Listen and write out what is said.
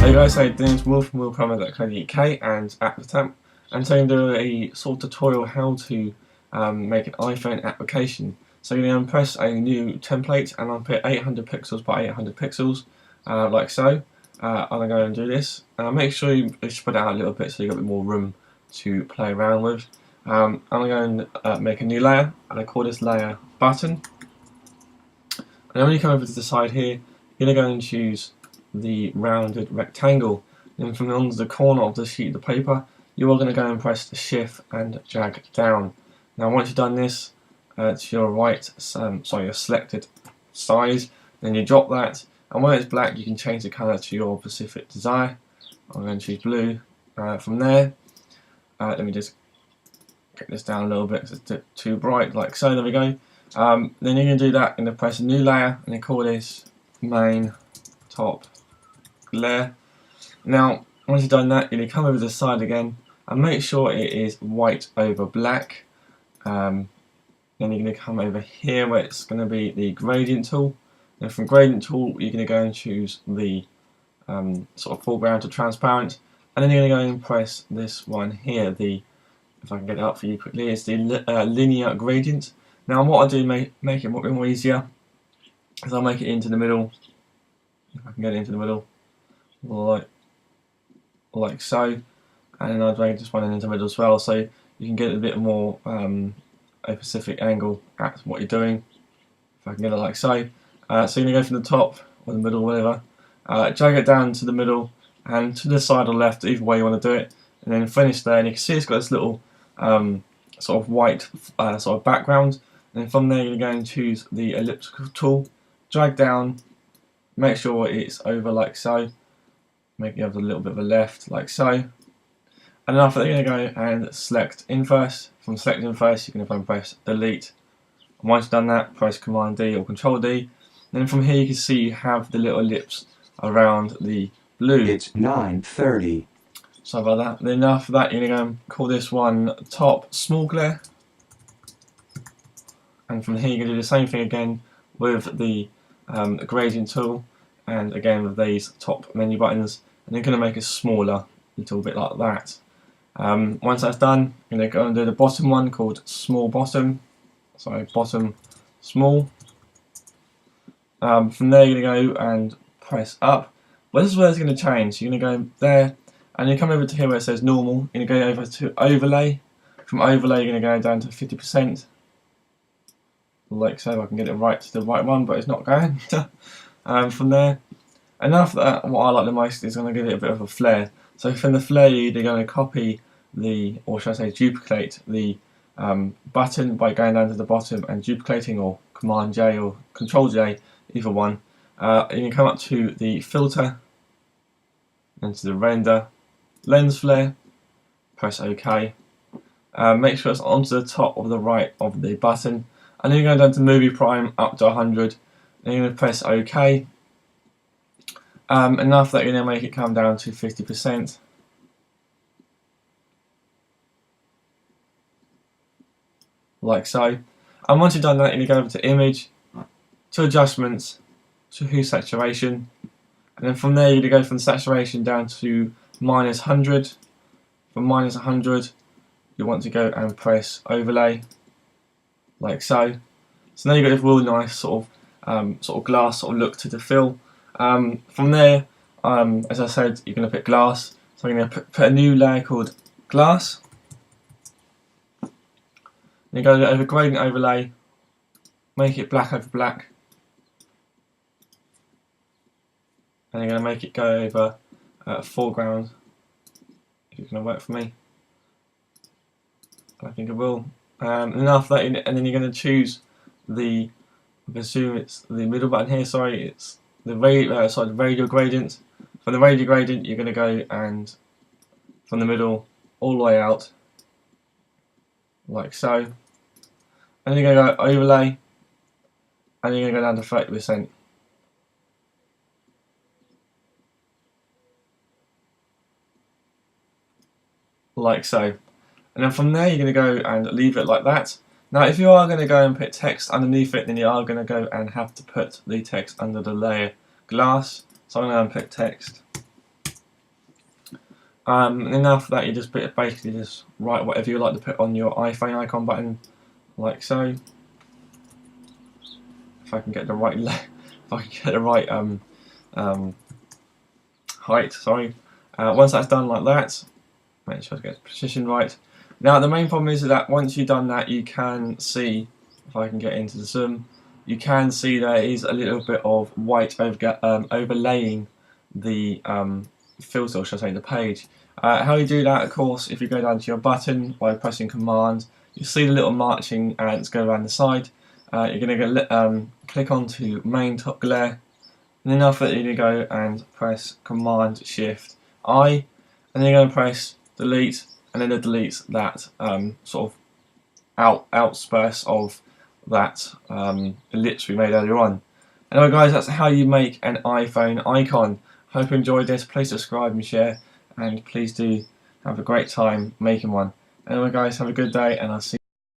Hey guys, how you doing? It's Will from willprogrammer.co.uk and at the temp, and so I'm going to do a sort of tutorial how to make an iPhone application. So you're going to press a new template and I'll put 800 pixels by 800 pixels like so. I'm going to go and do this. Make sure you spread it out a little bit so you've got a bit more room to play around with. I'm going to make a new layer and I call this layer button. And then when you come over to the side here, you're going to go and choose the rounded rectangle, and from on the corner of the sheet of paper you are going to go and press the shift and drag down. Now once you've done this to your right, your selected size, then you drop that, and when it's black you can change the colour to your specific desire. I'm going to choose blue. From there, let me just get this down a little bit because it's too bright, like so. There we go. Then you can do that and then press a new layer and then call this main top layer. Now once you've done that, you're going to come over to the side again and make sure it is white over black. Then you're going to come over here where it's going to be the gradient tool, and from gradient tool you're going to go and choose the sort of foreground to transparent, and then you're going to go and press this one here, the, if I can get it up for you quickly, it's the linear gradient. Now what I do make it a bit more easier is I'll make it into the middle, if I can get it into the middle, like so, and then I'll drag this one into the middle as well, so you can get a bit more a specific angle at what you're doing. If I can get it like so. So you're going to go from the top or the middle, whatever, drag it down to the middle and to the side or left, either way you want to do it, and then finish there. And you can see it's got this little sort of white sort of background, and then from there you're going to go and choose the elliptical tool, drag down, make sure it's over like so, make it have a little bit of a left like so, and then after that you're going to go and select inverse. From select inverse you're going to press delete, and once you've done that press Command D or Control D, and then from here you can see you have the little ellipse around the blue. It's 9:30. Sorry about that. Then after that you're going to go and call this one top small glare, and from here you're going to do the same thing again with the gradient tool, and again with these top menu buttons, and you're going to make it smaller, a little bit like that. Once that's done, you're going to go and do the bottom one called small bottom, sorry, bottom small. From there you're going to go and press up. Well, this is where it's going to change. You're going to go there and you come over to here where it says normal, you're going to go over to overlay. From overlay you're going to go down to 50%, like so. If I can get it right to the right one, but it's not going. From there, and after that what I like the most is going to give it a bit of a flare. So from the flare you're going to copy the, or should I say duplicate the button by going down to the bottom and duplicating, or Command J or Control J, either one. You can come up to the filter and to the render lens flare, press OK. Make sure it's onto the top of the right of the button, and then you go down to movie prime up to 100, and you're going to press OK. And after that you're going to make it come down to 50%. Like so. And once you've done that, you go over to image, to adjustments, to hue saturation, and then from there you're going to go from saturation down to -100. From -100 you want to go and press overlay, like so. So now you've got this real nice sort of glass sort of look to the fill. From there, as I said, you're going to put glass, so I'm going to put a new layer called glass. Then go over gradient overlay, make it black over black, and you're going to make it go over foreground. If it's going to work for me, I think it will. And after that, and then you're going to choose the, I assume it's the middle button here. Sorry, it's the radial gradient. For the radial gradient, you're going to go and from the middle all the way out, like so. And you're going to go overlay, and you're going to go down to 30%, like so. And then from there you're going to go and leave it like that. Now if you are going to go and put text underneath it, then you are going to go and have to put the text under the layer glass. So I'm going to put text. And then after that you just basically just write whatever you like to put on your iPhone icon button, like so. If I can get the right height, sorry. Once that's done like that, make sure to get the position right. Now the main problem is that once you've done that, you can see, if I can get into the zoom, you can see there is a little bit of white overlaying the filter, or should I say the page. How you do that, of course, if you go down to your button by pressing Command, you see the little marching ants go around the side. You're going to click onto main top glare, and then after that you're going to go and press Command Shift I, and then you're going to press delete, and then it deletes that sort of outburst of that ellipse we made earlier on. Anyway guys, that's how you make an iPhone icon. Hope you enjoyed this. Please subscribe and share, and please do have a great time making one. Anyway guys, have a good day, and I'll see you